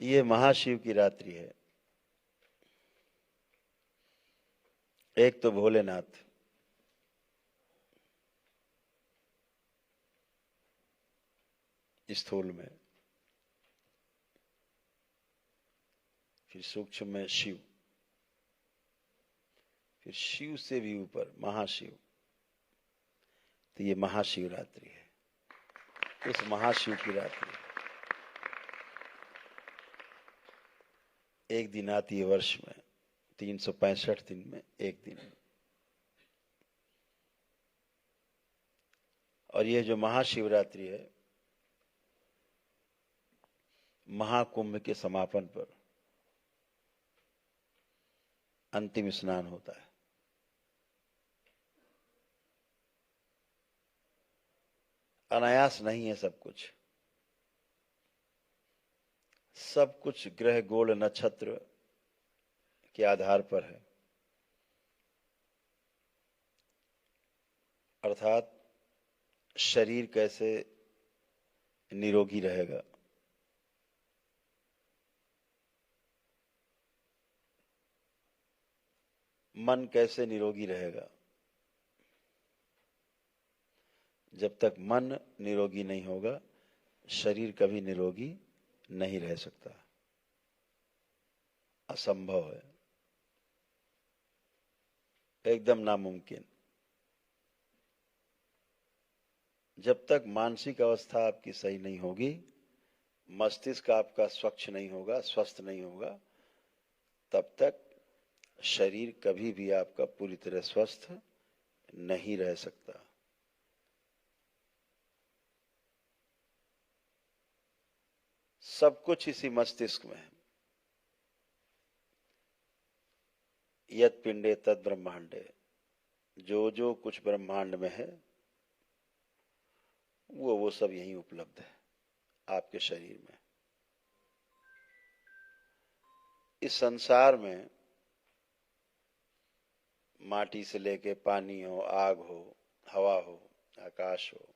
ये महाशिव की रात्रि है। एक तो भोलेनाथ, स्थूल में, फिर सूक्ष्म में शिव, फिर शिव से भी ऊपर महाशिव। तो ये महाशिवरात्रि है, उस महाशिव की रात्रि। एक दिन आती है वर्ष में, 365 दिन में एक दिन। और ये जो महाशिवरात्रि है, महाकुंभ के समापन पर अंतिम स्नान होता है। अनायास नहीं है सब कुछ। सब कुछ ग्रह गोल नक्षत्र के आधार पर है। अर्थात शरीर कैसे निरोगी रहेगा, मन कैसे निरोगी रहेगा। जब तक मन निरोगी नहीं होगा, शरीर कभी निरोगी नहीं रह सकता, असंभव है, एकदम नामुमकिन। जब तक मानसिक अवस्था आपकी सही नहीं होगी, मस्तिष्क आपका स्वच्छ नहीं होगा, स्वस्थ नहीं होगा, तब तक शरीर कभी भी आपका पूरी तरह स्वस्थ नहीं रह सकता। सब कुछ इसी मस्तिष्क में है। यत पिंडे तद ब्रह्मांडे, जो जो कुछ ब्रह्मांड में है वो सब यहीं उपलब्ध है आपके शरीर में। इस संसार में माटी से लेके पानी हो, आग हो, हवा हो, आकाश हो,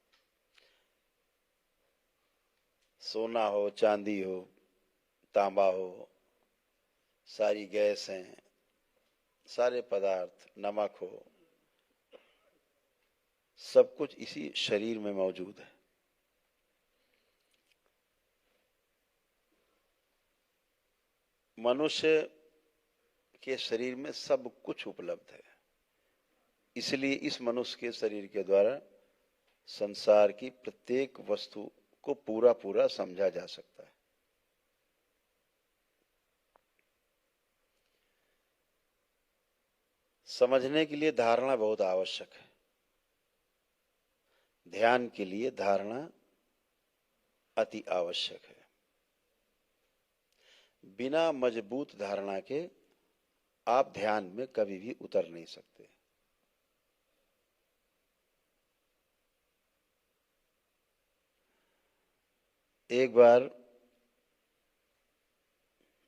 सोना हो, चांदी हो, तांबा हो, सारी गैस हैं, सारे पदार्थ, नमक हो, सब कुछ इसी शरीर में मौजूद है। मनुष्य के शरीर में सब कुछ उपलब्ध है। इसलिए इस मनुष्य के शरीर के द्वारा संसार की प्रत्येक वस्तु को पूरा पूरा समझा जा सकता है। समझने के लिए धारणा बहुत आवश्यक है। ध्यान के लिए धारणा अति आवश्यक है। बिना मजबूत धारणा के आप ध्यान में कभी भी उतर नहीं सकते। एक बार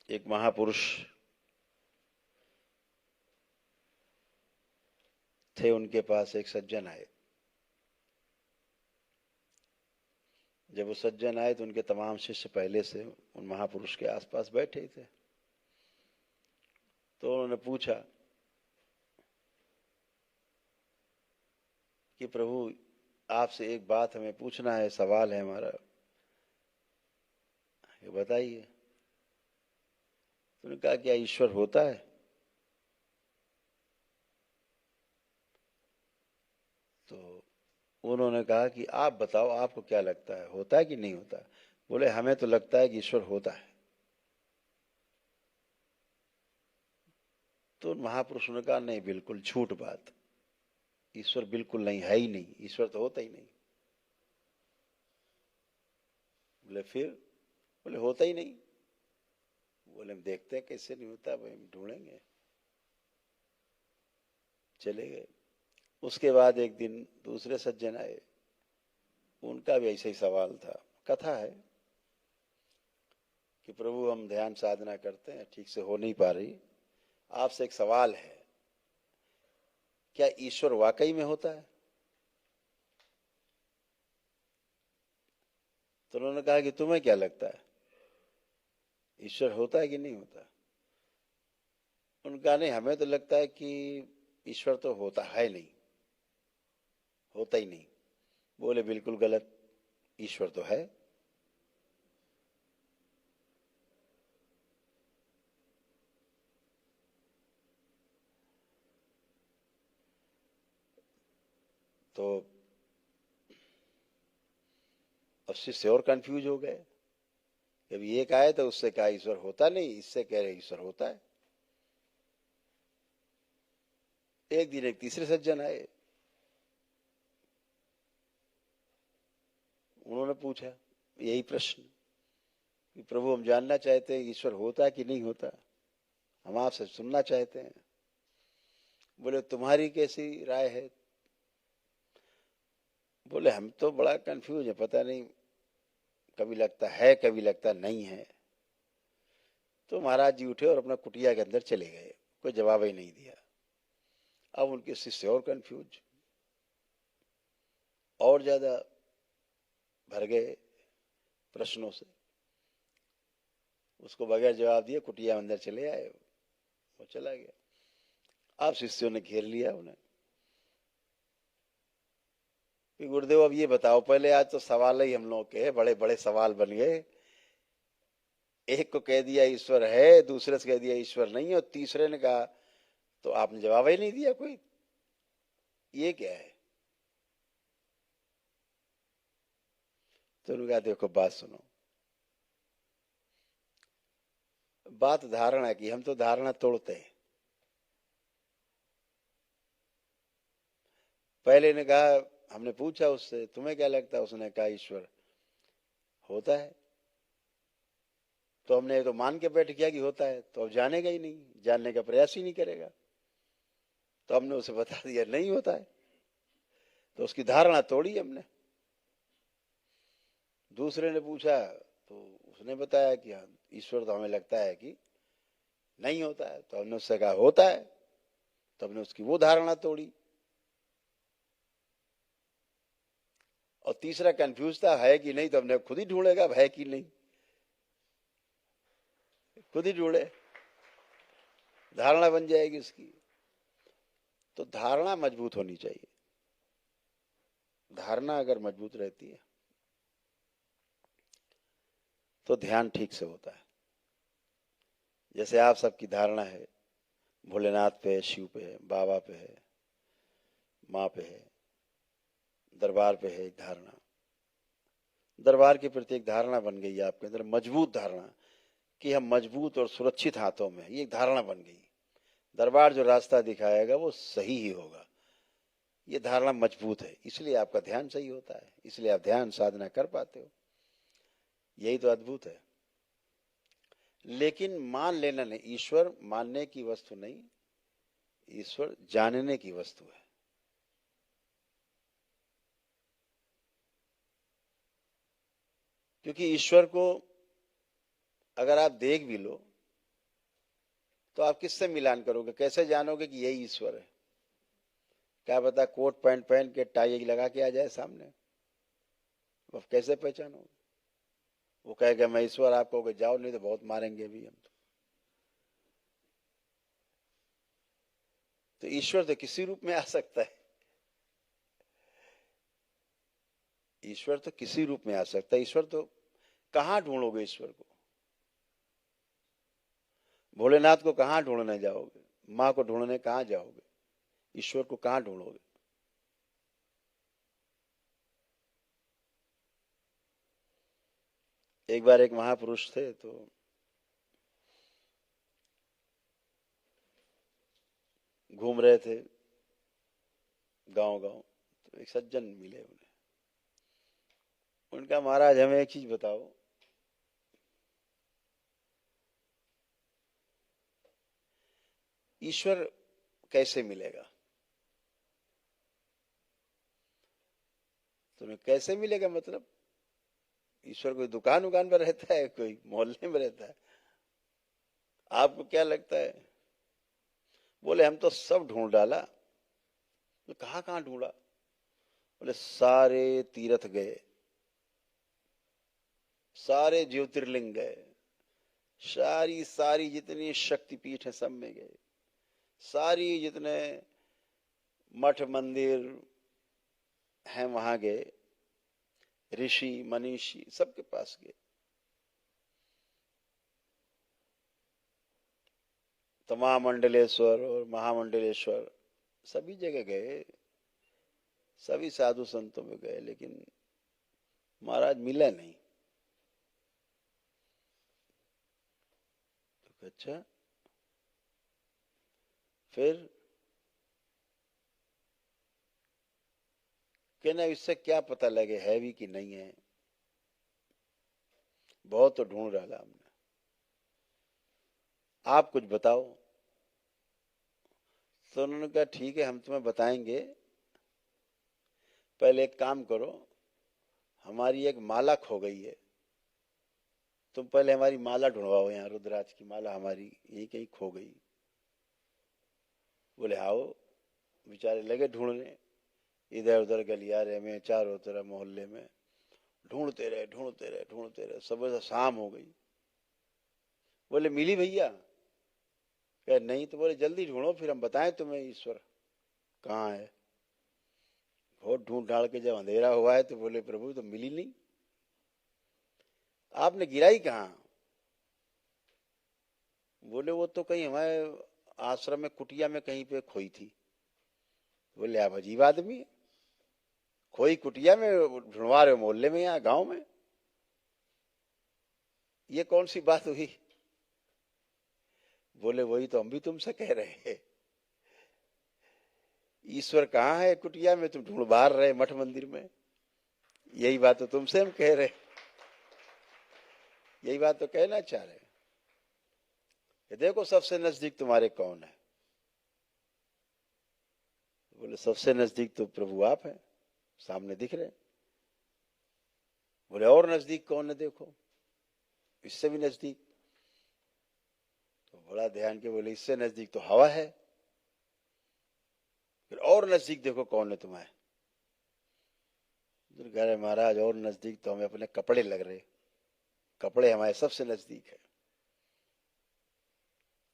एक महापुरुष थे, उनके पास एक सज्जन आए। जब वो सज्जन आए तो उनके तमाम शिष्य पहले से उन महापुरुष के आसपास बैठे थे। तो उन्होंने पूछा कि प्रभु, आपसे एक बात हमें पूछना है, सवाल है हमारा, ये बताइए। तो उन्होंने कहा, क्या ईश्वर होता है? तो उन्होंने कहा कि आप बताओ, आपको क्या लगता है, होता है कि नहीं होता? बोले, हमें तो लगता है कि ईश्वर होता है। तो महापुरुष ने कहा, नहीं, बिल्कुल झूठ बात, ईश्वर बिल्कुल नहीं, है ही नहीं, ईश्वर तो होता ही नहीं। बोले फिर? बोले होता ही नहीं। बोले हम देखते हैं कैसे नहीं होता, भाई हम ढूंढेंगे। चले गए। उसके बाद एक दिन दूसरे सज्जन आए, उनका भी ऐसा ही सवाल था। कथा है कि प्रभु, हम ध्यान साधना करते हैं, ठीक से हो नहीं पा रही, आपसे एक सवाल है, क्या ईश्वर वाकई में होता है? तो उन्होंने कहा कि तुम्हें क्या लगता है, ईश्वर होता है कि नहीं होता? उनका नहीं, हमें तो लगता है कि ईश्वर तो होता है नहीं, होता ही नहीं। बोले बिल्कुल गलत, ईश्वर तो है। तो अब शिष्य और कंफ्यूज हो गए। जब ये कहा तो उससे कहा ईश्वर होता नहीं, इससे कह रहे ईश्वर होता है। एक दिन एक तीसरे सज्जन आए, उन्होंने पूछा यही प्रश्न कि प्रभु हम जानना चाहते हैं ईश्वर होता है कि नहीं होता, हम आपसे सुनना चाहते हैं। बोले तुम्हारी कैसी राय है? बोले हम तो बड़ा कंफ्यूज है, पता नहीं, कभी लगता है कभी लगता नहीं है। तो महाराज जी उठे और अपना कुटिया के अंदर चले गए, कोई जवाब ही नहीं दिया। अब उनके शिष्य और कंफ्यूज, और ज्यादा भर गए प्रश्नों से। उसको बगैर जवाब दिए कुटिया अंदर चले आए, वो चला गया। अब शिष्यों ने घेर लिया उन्हें कि गुरुदेव अब ये बताओ, पहले आज तो सवाल ही हम लोग के बड़े बड़े सवाल बन गए। एक को कह दिया ईश्वर है, दूसरे से कह दिया ईश्वर नहीं है, और तीसरे ने कहा तो आपने जवाब ही नहीं दिया कोई, ये क्या है? तो उन्होंने कहा देखो बात सुनो, बात धारणा की, हम तो धारणा तोड़ते हैं। पहले ने कहा, हमने पूछा उससे तुम्हें क्या लगता है, उसने कहा ईश्वर होता है। तो हमने तो मान के बैठ गया कि होता है, तो अब जानेगा ही नहीं, जानने का प्रयास ही नहीं करेगा। तो हमने उसे बता दिया नहीं होता है, तो उसकी धारणा तोड़ी हमने। दूसरे ने पूछा तो उसने बताया कि हाँ ईश्वर तो हमें लगता है कि नहीं होता है। तो हमने उससे कहा होता है, तो हमने उसकी वो धारणा तोड़ी। और तीसरा कंफ्यूज था है कि नहीं, तो हमने खुद ही ढूंढेगा है कि नहीं, खुद ही ढूंढे, धारणा बन जाएगी उसकी। तो धारणा मजबूत होनी चाहिए। धारणा अगर मजबूत रहती है तो ध्यान ठीक से होता है। जैसे आप सबकी धारणा है भोलेनाथ पे है, शिव पे है, बाबा पे है, माँ पे है, दरबार पे है, एक धारणा, दरबार के प्रति एक धारणा बन गई आपके अंदर, मजबूत धारणा कि हम मजबूत और सुरक्षित हाथों में, ये एक धारणा बन गई। दरबार जो रास्ता दिखाएगा वो सही ही होगा, ये धारणा मजबूत है, इसलिए आपका ध्यान सही होता है, इसलिए आप ध्यान साधना कर पाते हो। यही तो अद्भुत है। लेकिन मान लेना नहीं, ईश्वर मानने की वस्तु नहीं, ईश्वर जानने की वस्तु है। क्योंकि ईश्वर को अगर आप देख भी लो तो आप किससे मिलान करोगे, कैसे जानोगे कि यही ईश्वर है? क्या पता कोट पैंट पहन के टाई लगा के आ जाए सामने, अब कैसे पहचानोगे? वो कहेगा मैं ईश्वर, आप कहोगे जाओ, नहीं तो बहुत मारेंगे भी हम। तो ईश्वर तो किसी रूप में आ सकता है, ईश्वर तो किसी रूप में आ सकता है। ईश्वर तो कहां ढूंढोगे ईश्वर को? भोलेनाथ को कहां ढूंढने जाओगे? माँ को ढूंढने कहां जाओगे? ईश्वर को कहां ढूंढोगे? एक बार एक महापुरुष थे, तो घूम रहे थे गांव गांव, तो एक सज्जन मिले उन्हें। उनका महाराज हमें एक चीज बताओ, ईश्वर कैसे मिलेगा? तुम्हें कैसे मिलेगा मतलब? ईश्वर कोई दुकान उकान पर रहता है, कोई मोहल्ले में रहता है? आपको क्या लगता है? बोले हम तो सब ढूंढ डाला। तो कहां कहां ढूंढा? बोले सारे तीर्थ गए, सारे ज्योतिर्लिंग गए, सारी सारी जितनी शक्तिपीठ है सब में गए, सारी जितने मठ मंदिर हैं वहां गए, ऋषि मनीषी सबके पास गए। तमाम मंडलेश्वर और महामंडलेश्वर सभी जगह गए, सभी साधु संतों में गए, लेकिन महाराज मिला नहीं। तो अच्छा, फिर कहना इससे क्या पता लगे है भी कि नहीं है, बहुत तो ढूंढ डाला हमने, आप कुछ बताओ। तो उन्होंने कहा ठीक है हम तुम्हें बताएंगे, पहले एक काम करो, हमारी एक माला खो गई है, तुम पहले हमारी माला ढूंढवाओ, यहाँ रुद्राक्ष की माला हमारी यही कहीं खो गई। बोले आओ। बेचारे लगे ढूंढने, इधर उधर गलियारे में, चारों तरफ मोहल्ले में ढूंढते रहे ढूंढते रहे ढूंढते रहे, सुबह से शाम हो गई। बोले मिली भैया? कहे नहीं। तो बोले जल्दी ढूंढो फिर हम बताएं तुम्हें ईश्वर कहाँ है। बहुत ढूंढ ढाड़ के जब अंधेरा हुआ है तो बोले प्रभु तो मिली नहीं, आपने गिराई कहाँ? बोले वो तो कहीं हमारे आश्रम में कुटिया में कहीं पे खोई थी। बोले आप अजीब आदमी है, खोई कुटिया में ढूंढवा रहे हो मोहल्ले में, यहाँ गांव में, ये कौन सी बात हुई? बोले वही तो हम भी तुमसे कह रहे हैं, ईश्वर कहाँ है कुटिया में, तुम ढूंढ बाहर रहे मठ मंदिर में, यही बात तो तुमसे हम कह रहे, यही बात तो कहना चाह रहे। देखो सबसे नजदीक तुम्हारे कौन है? बोले सबसे नजदीक तो प्रभु आप हैं, सामने दिख रहे। बोले और नजदीक कौन है देखो, इससे भी नजदीक। तो बड़ा ध्यान के बोले इससे नजदीक तो हवा है, फिर और नजदीक देखो कौन है तुम्हारे? कह रहे महाराज और नजदीक तो हमें अपने कपड़े लग रहे, कपड़े हमारे सबसे नजदीक है।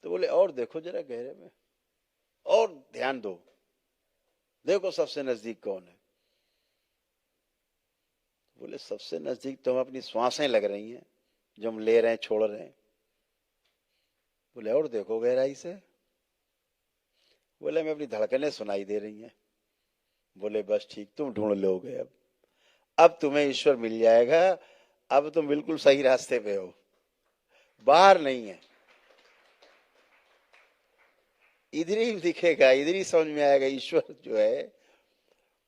तो बोले और देखो जरा गहरे में, और ध्यान दो, देखो सबसे नजदीक कौन है? बोले सबसे नजदीक तो हम अपनी श्वासें लग रही हैं, जो हम ले रहे हैं छोड़ रहे हैं। बोले और देखो गहराई से? बोले हमें अपनी धड़कनें सुनाई दे रही हैं। बोले बस ठीक, तुम ढूंढ लोगे, अब तुम्हें ईश्वर मिल जाएगा, अब तुम बिल्कुल सही रास्ते पे हो, बाहर नहीं है, इधर ही दिखेगा, इधर ही समझ में आएगा, ईश्वर जो है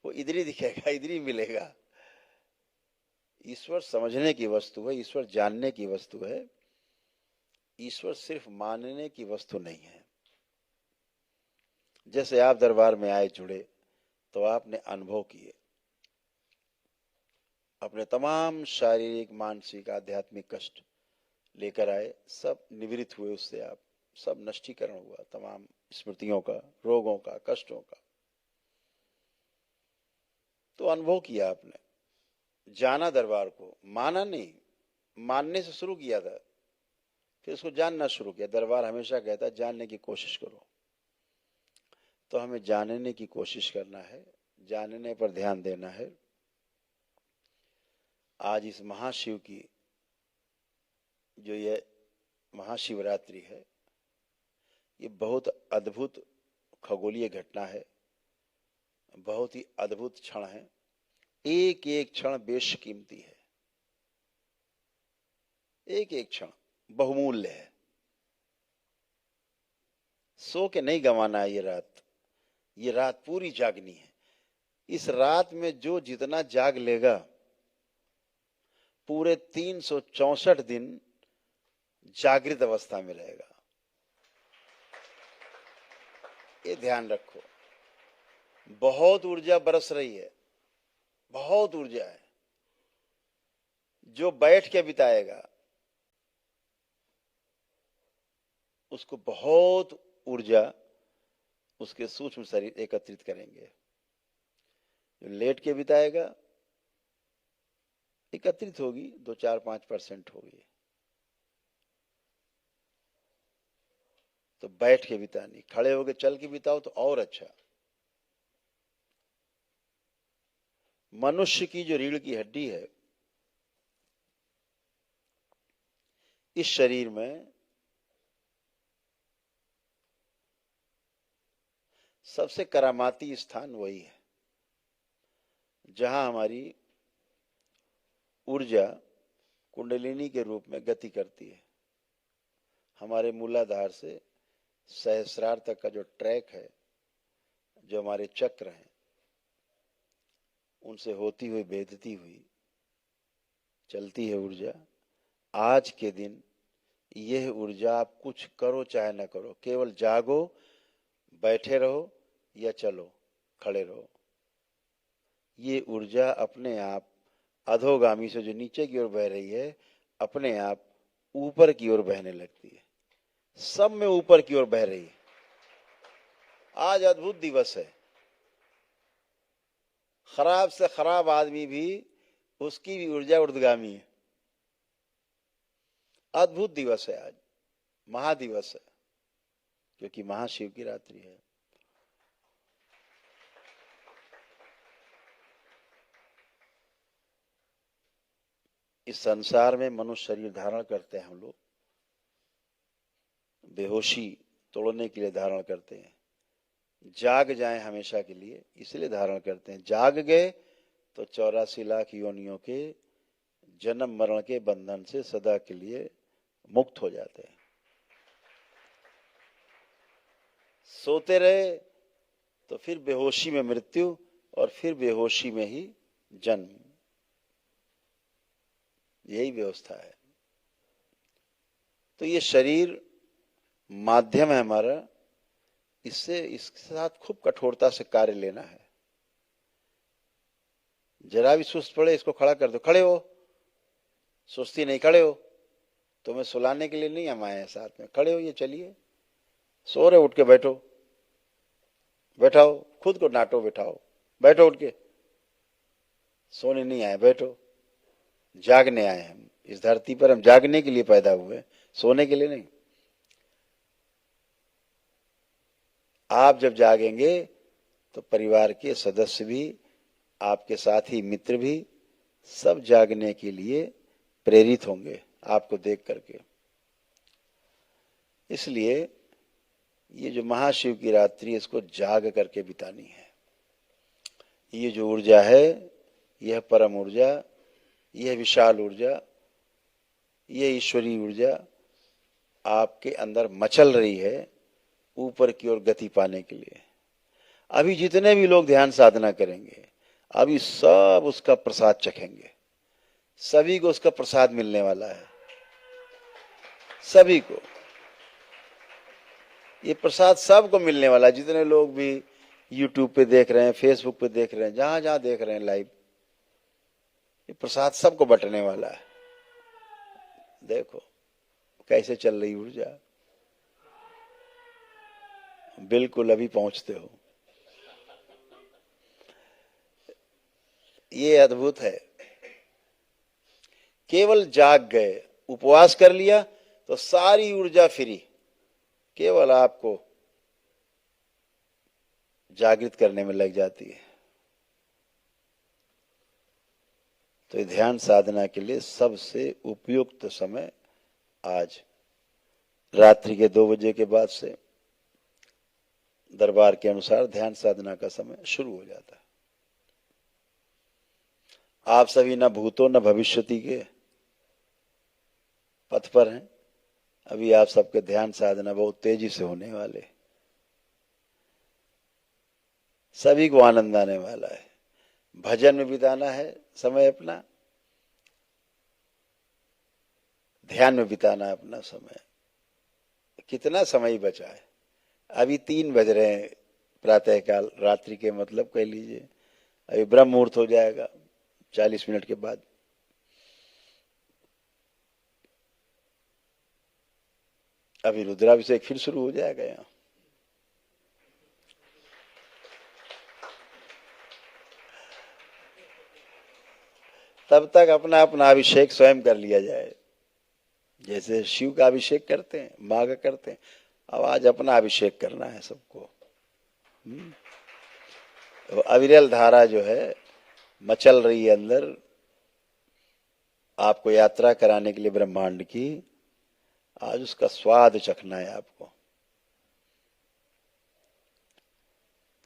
वो इधर ही दिखेगा, इधर ही मिलेगा। ईश्वर समझने की वस्तु है, ईश्वर जानने की वस्तु है, ईश्वर सिर्फ मानने की वस्तु नहीं है। जैसे आप दरबार में आए जुड़े तो आपने अनुभव किए, अपने तमाम शारीरिक मानसिक आध्यात्मिक कष्ट लेकर आए, सब निवृत्त हुए उससे, आप सब नष्टीकरण हुआ, तमाम स्मृतियों का, रोगों का, कष्टों का। तो अनुभव किया आपने, जाना दरबार को, माना नहीं, मानने से शुरू किया था, फिर उसको जानना शुरू किया। दरबार हमेशा कहता है जानने की कोशिश करो, तो हमें जानने की कोशिश करना है, जानने पर ध्यान देना है। आज इस महाशिव की जो ये महाशिवरात्रि है, ये बहुत अद्भुत खगोलीय घटना है, बहुत ही अद्भुत क्षण है, एक एक क्षण बेशकीमती है, एक एक क्षण बहुमूल्य है, सो के नहीं गंवाना है। ये रात पूरी जागनी है। इस रात में जो जितना जाग लेगा, पूरे 364 दिन जागृत अवस्था में रहेगा, ये ध्यान रखो। बहुत ऊर्जा बरस रही है, बहुत ऊर्जा है। जो बैठ के बिताएगा उसको बहुत ऊर्जा उसके सूक्ष्म शरीर एकत्रित करेंगे, जो लेट के बिताएगा एकत्रित होगी 2, 4, 5% होगी, तो बैठ के बितानी, खड़े होके चल के बिताओ तो और अच्छा। मनुष्य की जो रीढ़ की हड्डी है, इस शरीर में सबसे करामाती स्थान वही है जहां हमारी ऊर्जा कुंडलिनी के रूप में गति करती है। हमारे मूलाधार से सहस्रार तक का जो ट्रैक है, जो हमारे चक्र हैं, उनसे होती हुई भेदती हुई चलती है ऊर्जा। आज के दिन यह ऊर्जा आप कुछ करो चाहे ना करो, केवल जागो, बैठे रहो या चलो, खड़े रहो, ये ऊर्जा अपने आप अधोगामी से जो नीचे की ओर बह रही है, अपने आप ऊपर की ओर बहने लगती है। सब में ऊपर की ओर बह रही है। आज अद्भुत दिवस है। खराब से खराब आदमी भी, उसकी भी ऊर्जा ऊर्ध्वगामी है। अद्भुत दिवस है आज, महादिवस है, क्योंकि महाशिव की रात्रि है। इस संसार में मनुष्य शरीर धारण करते हैं हम लोग, बेहोशी तोड़ने के लिए धारण करते हैं, जाग जाएं हमेशा के लिए इसलिए धारण करते हैं। जाग गए तो 84 लाख योनियों के जन्म मरण के बंधन से सदा के लिए मुक्त हो जाते हैं। सोते रहे तो फिर बेहोशी में मृत्यु और फिर बेहोशी में ही जन्म, यही व्यवस्था है। तो ये शरीर माध्यम है हमारा, इसके साथ खूब कठोरता से कार्य लेना है। जरा भी सुस्त पड़े इसको खड़ा कर दो, खड़े हो, सुस्ती नहीं, खड़े हो, तुम्हें सुलाने के लिए नहीं हम आए हैं साथ में, खड़े हो, ये चलिए, सो रहे उठ के बैठो, बैठाओ, खुद को डांटो, बैठाओ, बैठो उठ के, सोने नहीं आए, बैठो, जागने आए हम। इस धरती पर हम जागने के लिए पैदा हुए, सोने के लिए नहीं। आप जब जागेंगे तो परिवार के सदस्य भी, आपके साथी मित्र भी, सब जागने के लिए प्रेरित होंगे आपको देख करके। इसलिए ये जो महाशिव की रात्रि, इसको जाग करके बितानी है। ये जो ऊर्जा है, यह परम ऊर्जा, यह विशाल ऊर्जा, यह ईश्वरीय ऊर्जा आपके अंदर मचल रही है ऊपर की ओर गति पाने के लिए। अभी जितने भी लोग ध्यान साधना करेंगे, अभी सब उसका प्रसाद चखेंगे, सभी को उसका प्रसाद मिलने वाला है, सभी को ये प्रसाद सबको मिलने वाला है। जितने लोग भी YouTube पे देख रहे हैं, Facebook पे देख रहे हैं, जहां जहां देख रहे हैं लाइव, ये प्रसाद सबको बंटने वाला है। देखो कैसे चल रही ऊर्जा, बिल्कुल अभी पहुंचते हो। ये अद्भुत है। केवल जाग गए, उपवास कर लिया तो सारी ऊर्जा फ्री, केवल आपको जागृत करने में लग जाती है। तो ध्यान साधना के लिए सबसे उपयुक्त समय आज रात्रि के 2 बजे के बाद से दरबार के अनुसार ध्यान साधना का समय शुरू हो जाता है। आप सभी न भूतों न भविष्यति के पथ पर हैं। अभी आप सबके ध्यान साधना बहुत तेजी से होने वाले, सभी को आनंद आने वाला है। भजन में बिताना है समय अपना, ध्यान में बिताना है अपना समय। कितना समय बचा है? अभी 3 बज रहे हैं प्रातःकाल, रात्रि के मतलब कह लीजिए। अभी ब्रह्म मुहूर्त हो जाएगा 40 मिनट के बाद। अभी रुद्राभिषेक फिर शुरू हो जाएगा यहाँ। तब तक अपना अपना अभिषेक स्वयं कर लिया जाए। जैसे शिव का अभिषेक करते हैं, माँ का करते हैं, अब आज अपना अभिषेक करना है सबको। तो अविरल धारा जो है मचल रही है अंदर, आपको यात्रा कराने के लिए ब्रह्मांड की। आज उसका स्वाद चखना है आपको।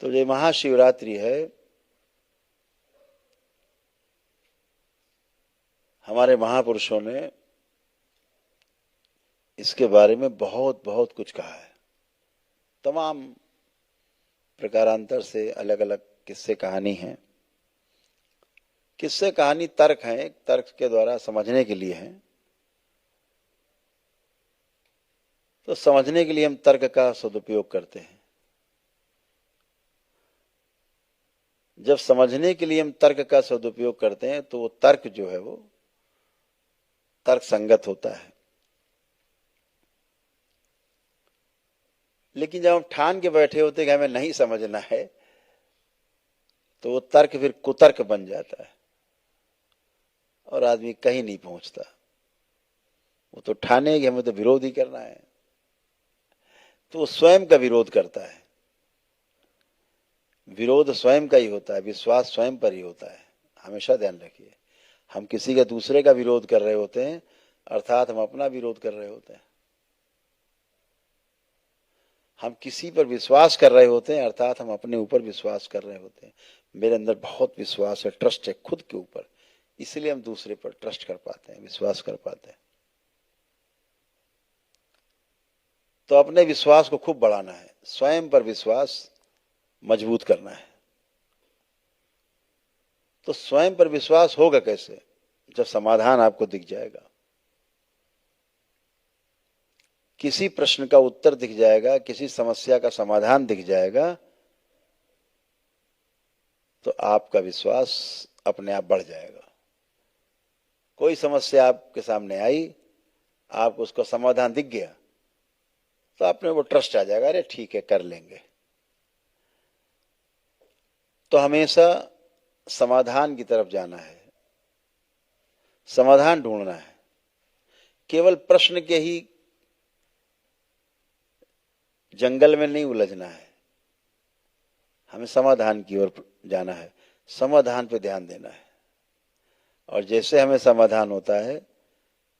तो ये महाशिवरात्रि है, हमारे महापुरुषों ने इसके बारे में बहुत बहुत कुछ कहा है। तमाम प्रकारांतर से अलग अलग किस्से कहानी हैं। किस्से कहानी तर्क हैं, तर्क के द्वारा समझने के लिए हैं। तो समझने के लिए हम तर्क का सदुपयोग करते हैं। जब समझने के लिए हम तर्क का सदुपयोग करते हैं तो वो तर्क जो है वो तर्क संगत होता है। लेकिन जब हम ठान के बैठे होते हैं कि हमें नहीं समझना है, तो वो तर्क फिर कुतर्क बन जाता है और आदमी कहीं नहीं पहुंचता। वो तो ठाने कि हमें तो विरोध ही करना है, तो वो स्वयं का विरोध करता है। विरोध स्वयं का ही होता है, विश्वास स्वयं पर ही होता है। हमेशा ध्यान रखिए, हम किसी का दूसरे का विरोध कर रहे होते हैं, अर्थात हम अपना विरोध कर रहे होते हैं। हम किसी पर विश्वास कर रहे होते हैं, अर्थात हम अपने ऊपर विश्वास कर रहे होते हैं। मेरे अंदर बहुत विश्वास है, ट्रस्ट है खुद के ऊपर, इसलिए हम दूसरे पर ट्रस्ट कर पाते हैं, विश्वास कर पाते हैं। तो अपने विश्वास को खूब बढ़ाना है, स्वयं पर विश्वास मजबूत करना है। तो स्वयं पर विश्वास होगा कैसे? जब समाधान आपको दिख जाएगा, किसी प्रश्न का उत्तर दिख जाएगा, किसी समस्या का समाधान दिख जाएगा, तो आपका विश्वास अपने आप बढ़ जाएगा। कोई समस्या आपके सामने आई, आपको उसका समाधान दिख गया, तो आपने वो ट्रस्ट आ जाएगा, अरे ठीक है कर लेंगे। तो हमेशा समाधान की तरफ जाना है, समाधान ढूंढना है। केवल प्रश्न के ही जंगल में नहीं उलझना है, हमें समाधान की ओर जाना है, समाधान पे ध्यान देना है। और जैसे हमें समाधान होता है,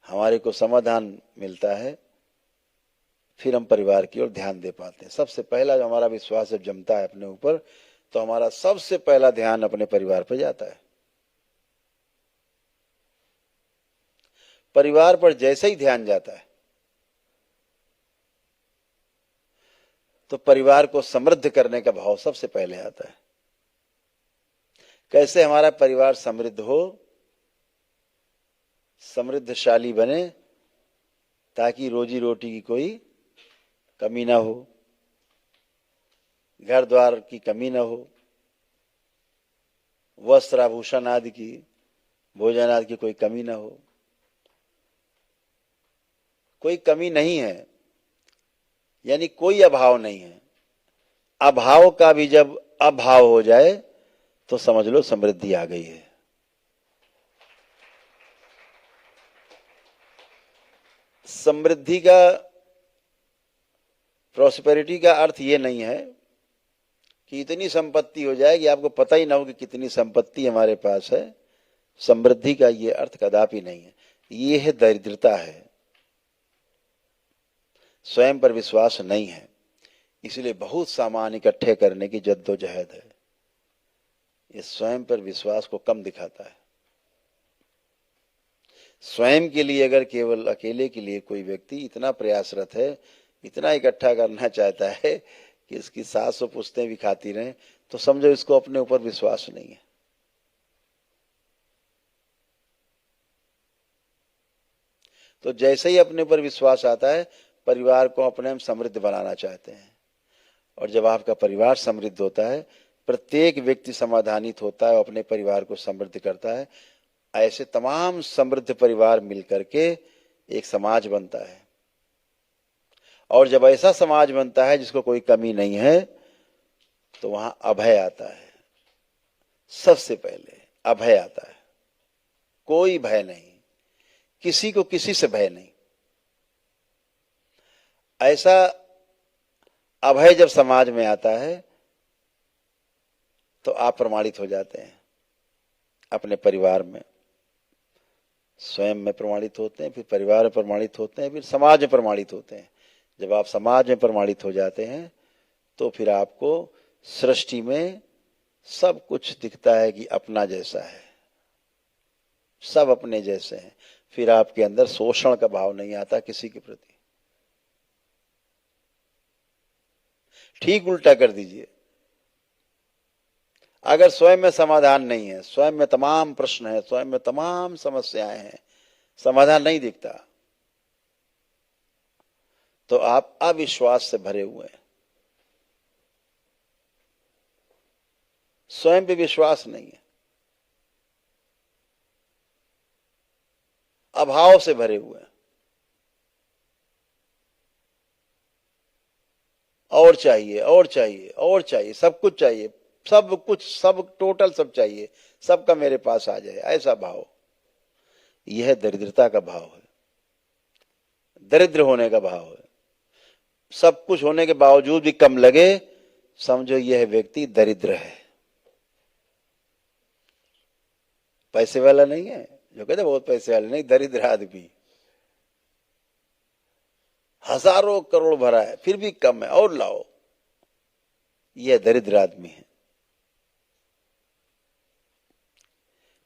हमारे को समाधान मिलता है, फिर हम परिवार की ओर ध्यान दे पाते हैं। सबसे पहला जो हमारा विश्वास जब जमता है अपने ऊपर, तो हमारा सबसे पहला ध्यान अपने परिवार पर जाता है। परिवार पर जैसे ही ध्यान जाता है, तो परिवार को समृद्ध करने का भाव सबसे पहले आता है। कैसे हमारा परिवार समृद्ध हो, समृद्धशाली बने, ताकि रोजी रोटी की कोई कमी ना हो, घर द्वार की कमी ना हो, वस्त्र आभूषण आदि की, भोजन आदि की कोई कमी ना हो। कोई कमी नहीं है, यानी कोई अभाव नहीं है। अभाव का भी जब अभाव हो जाए तो समझ लो समृद्धि आ गई है। समृद्धि का, प्रॉस्पेरिटी का अर्थ ये नहीं है कि इतनी संपत्ति हो जाए कि आपको पता ही ना हो कि कितनी संपत्ति हमारे पास है। समृद्धि का ये अर्थ कदापि नहीं है, ये है दरिद्रता है, स्वयं पर विश्वास नहीं है। इसलिए बहुत सामान इकट्ठे करने की जद्दोजहद है, ये स्वयं पर विश्वास को कम दिखाता है। स्वयं के लिए अगर केवल अकेले के लिए कोई व्यक्ति इतना प्रयासरत है, इतना इकट्ठा करना चाहता है कि इसकी 700 पुश्तें भी खाती रहें, तो समझो इसको अपने ऊपर विश्वास नहीं है। तो जैसे ही अपने ऊपर विश्वास आता है, परिवार को अपने हम समृद्ध बनाना चाहते हैं। और जब आपका परिवार समृद्ध होता है, प्रत्येक व्यक्ति समाधानित होता है, अपने परिवार को समृद्ध करता है। ऐसे तमाम समृद्ध परिवार मिलकर के एक समाज बनता है। और जब ऐसा समाज बनता है जिसको कोई कमी नहीं है, तो वहां अभय आता है। सबसे पहले अभय आता है, कोई भय नहीं, किसी को किसी से भय नहीं। ऐसा अभय जब समाज में आता है तो आप प्रमाणित हो जाते हैं। अपने परिवार में, स्वयं में प्रमाणित होते हैं, फिर परिवार में प्रमाणित होते हैं, फिर समाज में प्रमाणित होते हैं। जब आप समाज में प्रमाणित हो जाते हैं तो फिर आपको सृष्टि में सब कुछ दिखता है कि अपना जैसा है, सब अपने जैसे हैं। फिर आपके अंदर शोषण का भाव नहीं आता किसी के प्रति। ठीक उल्टा कर दीजिए, अगर स्वयं में समाधान नहीं है, स्वयं में तमाम प्रश्न है, स्वयं में तमाम समस्याएं हैं, समाधान नहीं दिखता, तो आप अविश्वास से भरे हुए हैं। स्वयं पे विश्वास नहीं है, अभाव से भरे हुए हैं। और चाहिए, और चाहिए, और चाहिए, सब कुछ चाहिए, सब कुछ, सब टोटल सब चाहिए, सबका मेरे पास आ जाए, ऐसा भाव। यह दरिद्रता का भाव है, दरिद्र होने का भाव है। सब कुछ होने के बावजूद भी कम लगे, समझो यह व्यक्ति दरिद्र है। पैसे वाला नहीं है, जो कहते बहुत पैसे वाले नहीं, दरिद्र आदमी। हजारों करोड़ भरा है फिर भी कम है, और लाओ, यह दरिद्र आदमी है।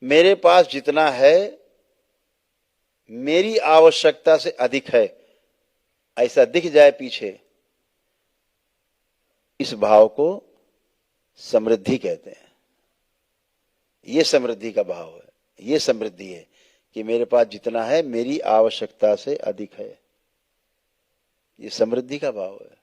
मेरे पास जितना है मेरी आवश्यकता से अधिक है, ऐसा दिख जाए पीछे, इस भाव को समृद्धि कहते हैं। यह समृद्धि का भाव है, यह समृद्धि है कि मेरे पास जितना है मेरी आवश्यकता से अधिक है। यह समृद्धि का भाव है।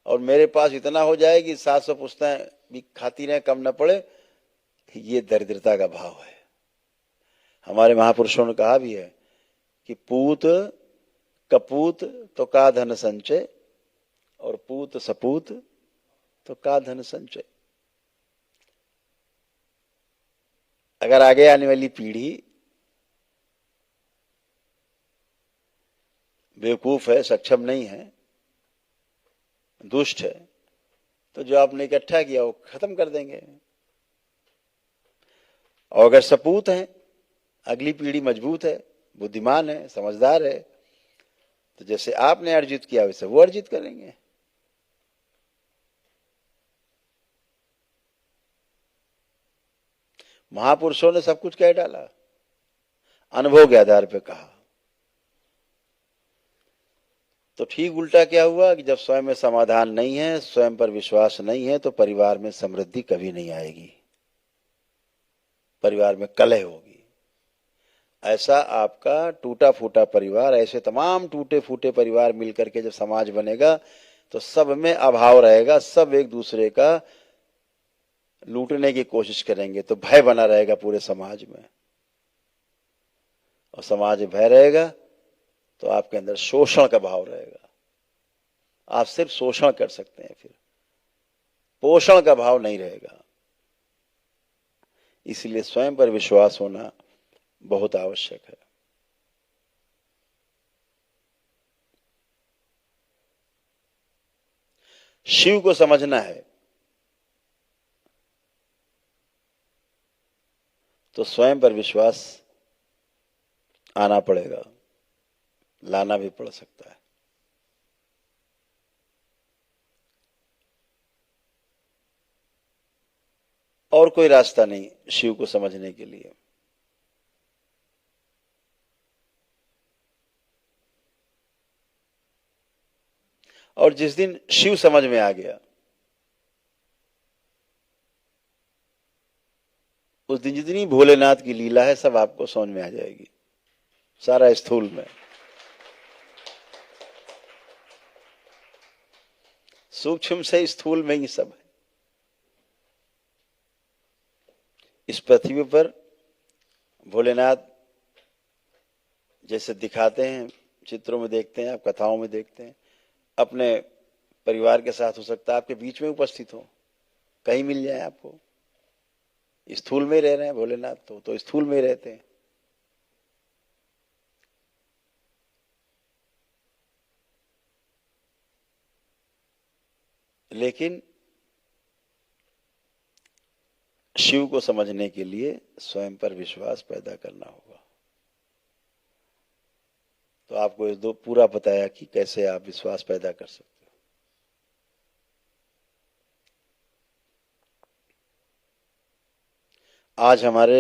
और मेरे पास इतना हो जाए कि 700 पुस्तकें भी खाती रहे, कम न पड़े, ये दरिद्रता का भाव है। हमारे महापुरुषों ने कहा भी है कि पूत कपूत तो का धन संचय, और पूत सपूत तो का धन संचय। अगर आगे आने वाली पीढ़ी बेवकूफ है, सक्षम नहीं है, दुष्ट है, तो जो आपने इकट्ठा किया वो खत्म कर देंगे। और अगर सपूत है, अगली पीढ़ी मजबूत है, बुद्धिमान है, समझदार है, तो जैसे आपने अर्जित किया वैसे वो अर्जित करेंगे। महापुरुषों ने सब कुछ कह डाला, अनुभव के आधार पर कहा। तो ठीक उल्टा क्या हुआ कि जब स्वयं में समाधान नहीं है, स्वयं पर विश्वास नहीं है, तो परिवार में समृद्धि कभी नहीं आएगी, परिवार में कलह होगी। ऐसा आपका टूटा फूटा परिवार, ऐसे तमाम टूटे फूटे परिवार मिलकर के जब समाज बनेगा तो सब में अभाव रहेगा, सब एक दूसरे का लूटने की कोशिश करेंगे, तो भय बना रहेगा पूरे समाज में। और समाज में भय रहेगा तो आपके अंदर शोषण का भाव रहेगा। आप सिर्फ शोषण कर सकते हैं, फिर पोषण का भाव नहीं रहेगा। इसलिए स्वयं पर विश्वास होना बहुत आवश्यक है। शिव को समझना है तो स्वयं पर विश्वास आना पड़ेगा, लाना भी पड़ सकता है। और कोई रास्ता नहीं शिव को समझने के लिए। और जिस दिन शिव समझ में आ गया, उस दिन जितनी भोलेनाथ की लीला है सब आपको समझ में आ जाएगी, सारा स्थूल में। सूक्ष्म से स्थूल में ही सब है। इस पृथ्वी पर भोलेनाथ जैसे दिखाते हैं, चित्रों में देखते हैं, आप कथाओं में देखते हैं, अपने परिवार के साथ हो सकता है आपके बीच में उपस्थित हो, कहीं मिल जाए आपको। स्थूल में रह रहे हैं भोलेनाथ, तो स्थूल में रहते हैं। लेकिन शिव को समझने के लिए स्वयं पर विश्वास पैदा करना होगा। तो आपको ये दो पूरा बताया कि कैसे आप विश्वास पैदा कर सकते हो। आज हमारे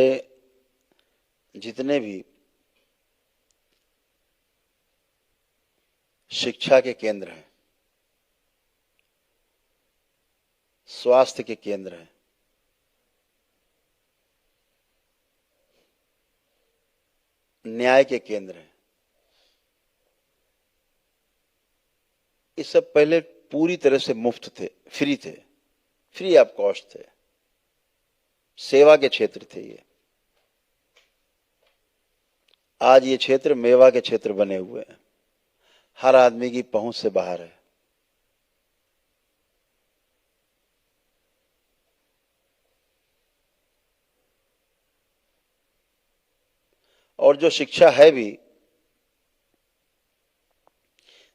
जितने भी शिक्षा के केंद्र हैं, स्वास्थ्य के केंद्र हैं, न्याय के केंद्र हैं, ये सब पहले पूरी तरह से मुफ्त थे, फ्री ऑफ कॉस्ट थे, सेवा के क्षेत्र थे ये। आज ये क्षेत्र मेवा के क्षेत्र बने हुए हैं, हर आदमी की पहुंच से बाहर है। और जो शिक्षा है भी,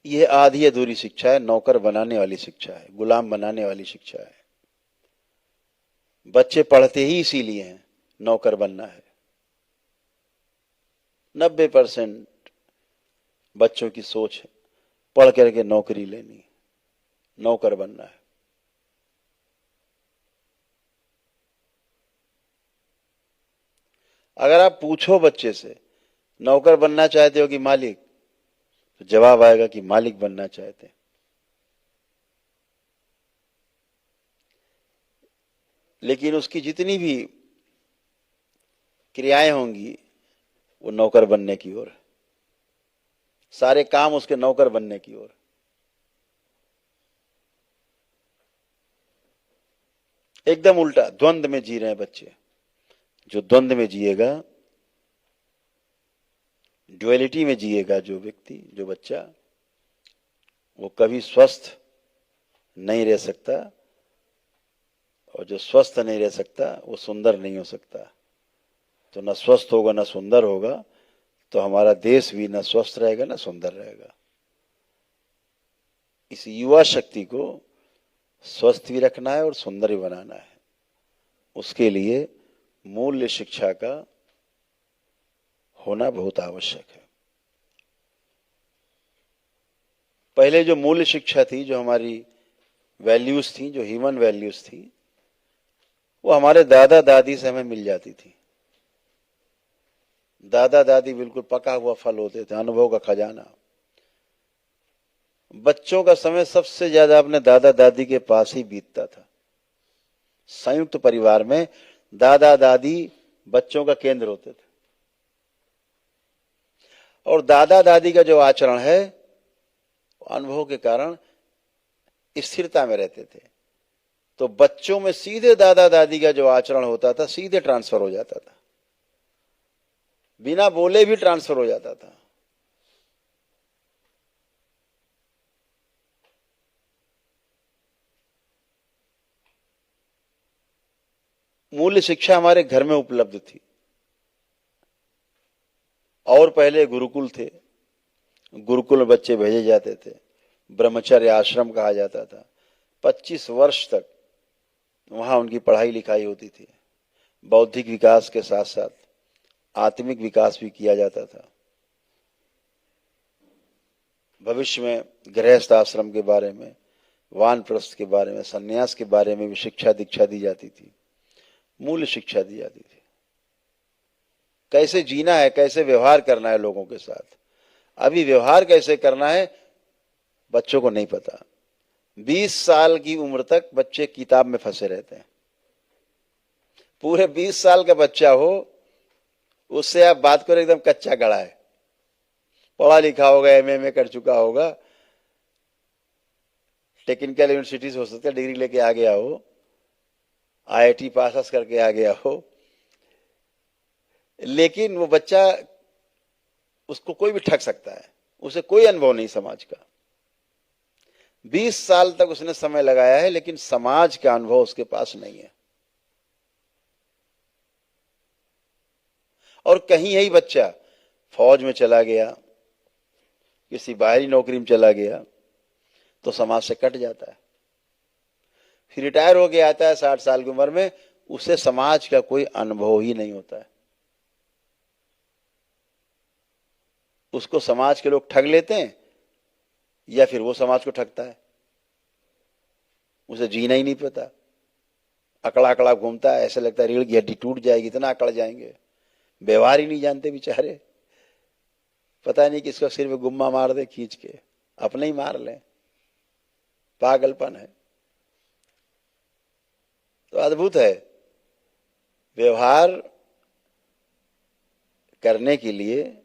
यह आधी अधूरी शिक्षा है, नौकर बनाने वाली शिक्षा है, गुलाम बनाने वाली शिक्षा है। बच्चे पढ़ते ही इसीलिए हैं, नौकर बनना है। 90% बच्चों की सोच है पढ़ करके नौकरी लेनी, नौकर बनना है। अगर आप पूछो बच्चे से नौकर बनना चाहते हो कि मालिक, तो जवाब आएगा कि मालिक बनना चाहते हैं। लेकिन उसकी जितनी भी क्रियाएं होंगी वो नौकर बनने की ओर, सारे काम उसके नौकर बनने की ओर। एकदम उल्टा द्वंद्व में जी रहे हैं बच्चे। जो द्वंद्व में जिएगा, ड्युअलिटी में जिएगा जो व्यक्ति, जो बच्चा, वो कभी स्वस्थ नहीं रह सकता, और जो स्वस्थ नहीं रह सकता वो सुंदर नहीं हो सकता। तो न स्वस्थ होगा न सुंदर होगा, तो हमारा देश भी न स्वस्थ रहेगा न सुंदर रहेगा। इस युवा शक्ति को स्वस्थ भी रखना है और सुंदर भी बनाना है। उसके लिए मूल्य शिक्षा का होना बहुत आवश्यक है। पहले जो मूल्य शिक्षा थी, जो हमारी वैल्यूज थी, जो ह्यूमन वैल्यूज थी, वो हमारे दादा दादी से हमें मिल जाती थी। दादा दादी बिल्कुल पका हुआ फल होते थे, अनुभव का खजाना। बच्चों का समय सबसे ज्यादा अपने दादा दादी के पास ही बीतता था। संयुक्त परिवार में दादा दादी बच्चों का केंद्र होते थे, और दादा दादी का जो आचरण है, अनुभव के कारण स्थिरता में रहते थे। तो बच्चों में सीधे दादा दादी का जो आचरण होता था, सीधे ट्रांसफर हो जाता था, बिना बोले भी ट्रांसफर हो जाता था। मूल्य शिक्षा हमारे घर में उपलब्ध थी। और पहले गुरुकुल थे, गुरुकुल में बच्चे भेजे जाते थे, ब्रह्मचर्य आश्रम कहा जाता था। 25 वर्ष तक वहां उनकी पढ़ाई लिखाई होती थी। बौद्धिक विकास के साथ साथ आत्मिक विकास भी किया जाता था। भविष्य में गृहस्थ आश्रम के बारे में, वानप्रस्थ के बारे में, सन्यास के बारे में भी शिक्षा दीक्षा दी जाती थी, मूल्य शिक्षा दी जाती थी। कैसे जीना है, कैसे व्यवहार करना है लोगों के साथ। अभी व्यवहार कैसे करना है बच्चों को नहीं पता। 20 साल की उम्र तक बच्चे किताब में फंसे रहते हैं। पूरे 20 साल का बच्चा हो, उससे आप बात करो, एकदम कच्चा गड़ा है, पढ़ा लिखा होगा, एमए कर चुका होगा, टेक्निकल यूनिवर्सिटीज हो सकता है डिग्री लेके आ गया हो, आईआईटी पास करके आ गया हो, लेकिन वो बच्चा, उसको कोई भी ठग सकता है, उसे कोई अनुभव नहीं समाज का। 20 साल तक उसने समय लगाया है, लेकिन समाज का अनुभव उसके पास नहीं है। और कहीं यही बच्चा फौज में चला गया, किसी बाहरी नौकरी में चला गया, तो समाज से कट जाता है। फिर रिटायर हो गया आता है 60 साल की उम्र में, उसे समाज का कोई अनुभव ही नहीं होता है। उसको समाज के लोग ठग लेते हैं या फिर वो समाज को ठगता है। उसे जीना ही नहीं पता, अकड़ा अकड़ा घूमता है, ऐसे लगता है रीढ़ की हड्डी टूट जाएगी, इतना अकड़ जाएंगे। व्यवहार ही नहीं जानते बेचारे, पता नहीं किसका सिर में गुम्मा मार दे खींच के, अपने ही मार लें, पागलपन है। तो अद्भुत है। व्यवहार करने के लिए,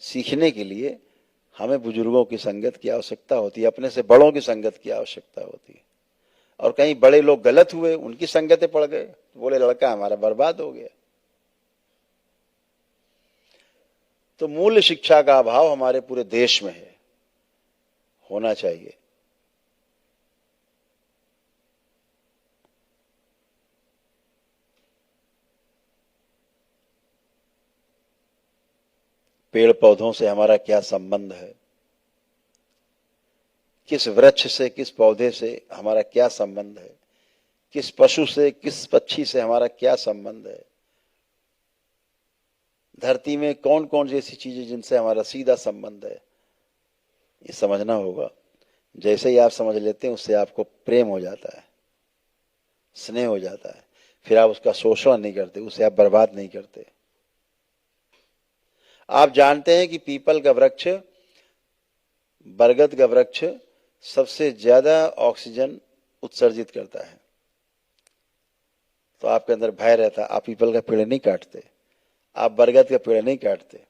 सीखने के लिए हमें बुजुर्गों की संगत की आवश्यकता होती है, अपने से बड़ों की संगत की आवश्यकता होती है। और कहीं बड़े लोग गलत हुए, उनकी संगतें पड़ गए, तो बोले लड़का हमारा बर्बाद हो गया। तो मूल्य शिक्षा का अभाव हमारे पूरे देश में है, होना चाहिए। पेड़ पौधों से हमारा क्या संबंध है, किस वृक्ष से, किस पौधे से हमारा क्या संबंध है, किस पशु से, किस पक्षी से हमारा क्या संबंध है, धरती में कौन कौन सी ऐसी चीजें जिनसे हमारा सीधा संबंध है, ये समझना होगा। जैसे ही आप समझ लेते हैं, उससे आपको प्रेम हो जाता है, स्नेह हो जाता है, फिर आप उसका शोषण नहीं करते, उसे आप बर्बाद नहीं करते। आप जानते हैं कि पीपल का वृक्ष, बरगद का वृक्ष सबसे ज्यादा ऑक्सीजन उत्सर्जित करता है। तो आपके अंदर भय रहता, आप पीपल का पेड़ नहीं काटते, आप बरगद का पेड़ नहीं काटते।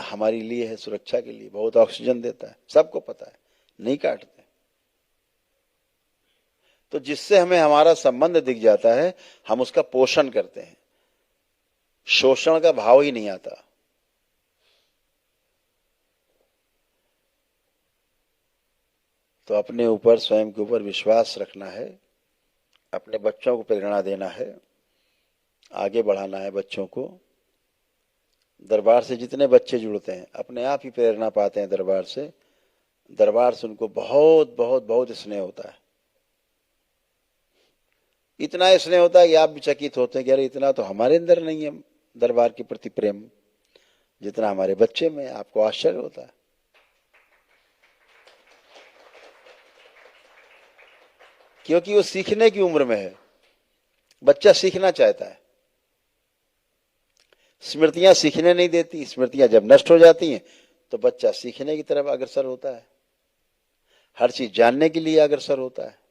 हमारे लिए है, सुरक्षा के लिए, बहुत ऑक्सीजन देता है, सबको पता है, नहीं काटते। तो जिससे हमें हमारा संबंध दिख जाता है, हम उसका पोषण करते हैं, शोषण का भाव ही नहीं आता। तो अपने ऊपर, स्वयं के ऊपर विश्वास रखना है, अपने बच्चों को प्रेरणा देना है, आगे बढ़ाना है बच्चों को। दरबार से जितने बच्चे जुड़ते हैं, अपने आप ही प्रेरणा पाते हैं दरबार से। दरबार से उनको बहुत बहुत बहुत स्नेह होता है, इतना स्नेह होता है कि आप भी चकित होते हैं कि अरे इतना तो हमारे अंदर नहीं है दरबार के प्रति प्रेम, जितना हमारे बच्चे में। आपको आश्चर्य होता है। क्योंकि वो सीखने की उम्र में है, बच्चा सीखना चाहता है। स्मृतियां सीखने नहीं देती, स्मृतियां जब नष्ट हो जाती हैं तो बच्चा सीखने की तरफ अग्रसर होता है, हर चीज जानने के लिए अग्रसर होता है।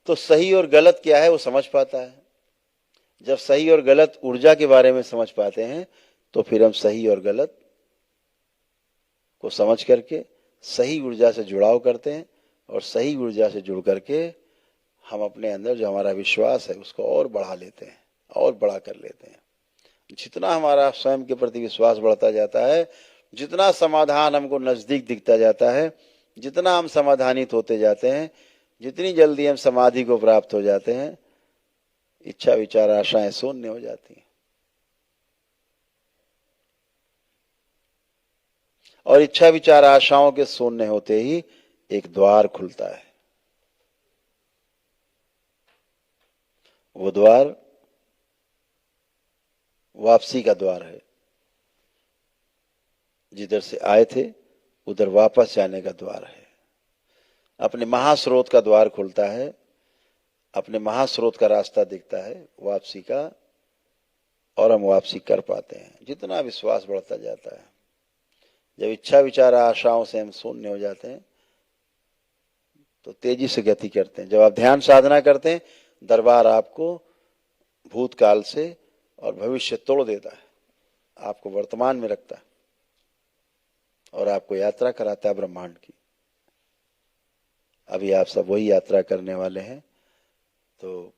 तो सही और गलत क्या है वो समझ पाता है। जब सही और गलत ऊर्जा के बारे में समझ पाते हैं, तो फिर हम सही और गलत को समझ करके सही ऊर्जा से जुड़ाव करते हैं, और सही ऊर्जा से जुड़ करके हम अपने अंदर जो हमारा विश्वास है उसको और बढ़ा लेते हैं, और बड़ा कर लेते हैं। जितना हमारा स्वयं के प्रति विश्वास बढ़ता जाता है, जितना समाधान हमको नजदीक दिखता जाता है, जितना हम समाधानित होते जाते हैं, जितनी जल्दी हम समाधि को प्राप्त हो जाते हैं, इच्छा विचार आशाएं शून्य हो जाती हैं। और इच्छा विचार आशाओं के शून्य होते ही एक द्वार खुलता है। वो द्वार वापसी का द्वार है। जिधर से आए थे उधर वापस जाने का द्वार है। अपने महास्रोत का द्वार खुलता है, अपने महास्रोत का रास्ता दिखता है वापसी का, और हम वापसी कर पाते हैं। जितना विश्वास बढ़ता जाता है, जब इच्छा विचार आशाओं से हम शून्य हो जाते हैं तो तेजी से गति करते हैं। जब आप ध्यान साधना करते हैं, दरबार आपको भूतकाल से और भविष्य तोड़ देता है, आपको वर्तमान में रखता है और आपको यात्रा कराता है ब्रह्मांड की। अभी आप सब वही यात्रा करने वाले हैं। तो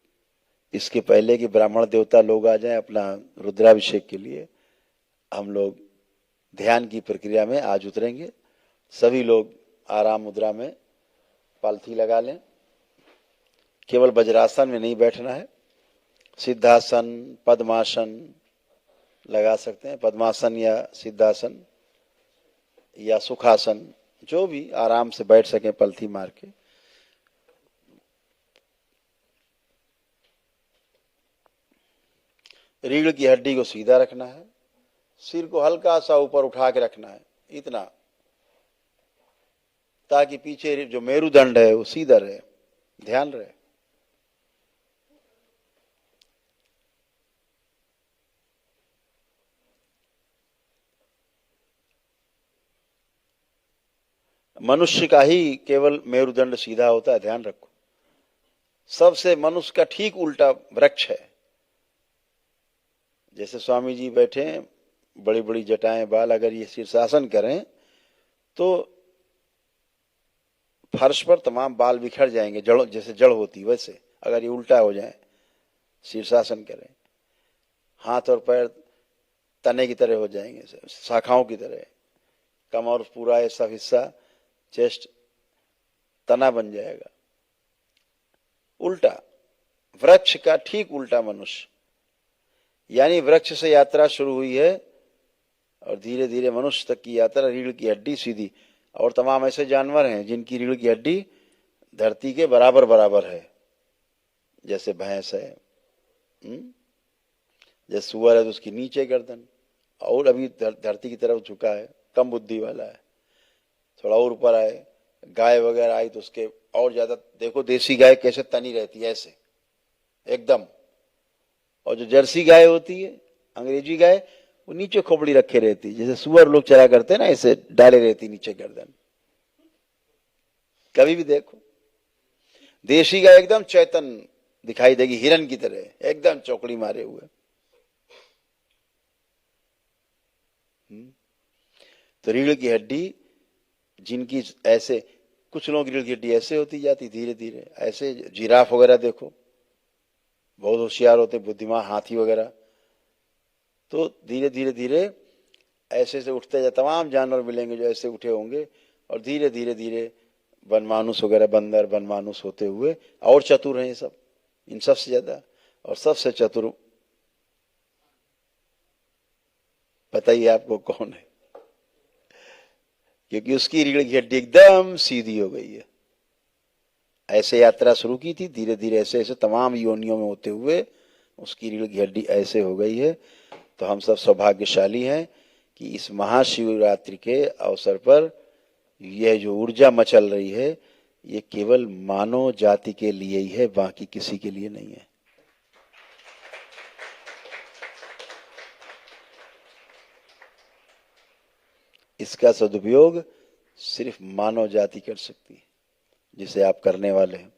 इसके पहले कि ब्राह्मण देवता लोग आ जाएं अपना रुद्राभिषेक के लिए, हम लोग ध्यान की प्रक्रिया में आज उतरेंगे। सभी लोग आराम मुद्रा में पालथी लगा लें। केवल वज्रासन में नहीं बैठना है, सिद्धासन, पद्मासन लगा सकते हैं, पद्मासन या सिद्धासन। या सुखासन, जो भी आराम से बैठ सके पलथी मार के। रीढ़ की हड्डी को सीधा रखना है, सिर को हल्का सा ऊपर उठा के रखना है, इतना, ताकि पीछे जो मेरुदंड है वो सीधा रहे, ध्यान रहे। मनुष्य का ही केवल मेरुदंड सीधा होता है, ध्यान रखो। सबसे मनुष्य का ठीक उल्टा वृक्ष है। जैसे स्वामी जी बैठे, बड़ी बड़ी जटाएं, बाल, अगर ये शीर्षासन करें तो फर्श पर तमाम बाल बिखर जाएंगे, जड़, जैसे जड़ होती वैसे। अगर ये उल्टा हो जाए, शीर्षासन करें, हाथ और पैर तने की तरह हो जाएंगे, शाखाओं की तरह। कम और पूरा ये सब हिस्सा, चेस्ट तना बन जाएगा। उल्टा, वृक्ष का ठीक उल्टा मनुष्य। यानी वृक्ष से यात्रा शुरू हुई है और धीरे धीरे मनुष्य तक की यात्रा, रीढ़ की हड्डी सीधी। और तमाम ऐसे जानवर हैं जिनकी रीढ़ की हड्डी धरती के बराबर बराबर है, जैसे भैंस है, जैसे सुअर है तो उसकी नीचे गर्दन, और अभी धरती की तरफ झुका है, कम बुद्धि वाला है। थोड़ा और ऊपर आए, गाय वगैरह आई तो उसके और ज्यादा। देखो देसी गाय कैसे तनी रहती है, ऐसे एकदम। और जो जर्सी गाय होती है, अंग्रेजी गाय, वो नीचे खोपड़ी रखे रहती, जैसे सुअर लोग चला करते हैं ना, ऐसे डाले रहती नीचे गर्दन। कभी भी देखो, देशी गाय एकदम चैतन दिखाई देगी, हिरन की तरह एकदम चौकड़ी मारे हुए। तो रीढ़ की हड्डी जिनकी ऐसे, कुछ लोगों की रीढ़ की हड्डी ऐसे होती जाती धीरे धीरे, ऐसे। जिराफ वगैरह देखो, बहुत होशियार होते, बुद्धिमान, हाथी वगैरह। तो धीरे धीरे धीरे ऐसे से उठते जाए, तमाम जानवर मिलेंगे जो ऐसे उठे होंगे, और धीरे धीरे धीरे वनमानुष वगैरह, बंदर वनमानुष होते हुए। और चतुर हैं ये सब, इन सबसे ज्यादा। और सबसे चतुर बताइए आपको कौन है? क्योंकि उसकी रीढ़ की हड्डी एकदम सीधी हो गई है। ऐसे यात्रा शुरू की थी, धीरे धीरे ऐसे ऐसे तमाम योनियों में होते हुए उसकी रीढ़ की हड्डी ऐसे हो गई है। तो हम सब सौभाग्यशाली हैं कि इस महाशिवरात्रि के अवसर पर यह जो ऊर्जा मचल रही है, ये केवल मानव जाति के लिए ही है, बाकी किसी के लिए नहीं है। इसका सदुपयोग सिर्फ मानव जाति कर सकती है, जिसे आप करने वाले हैं।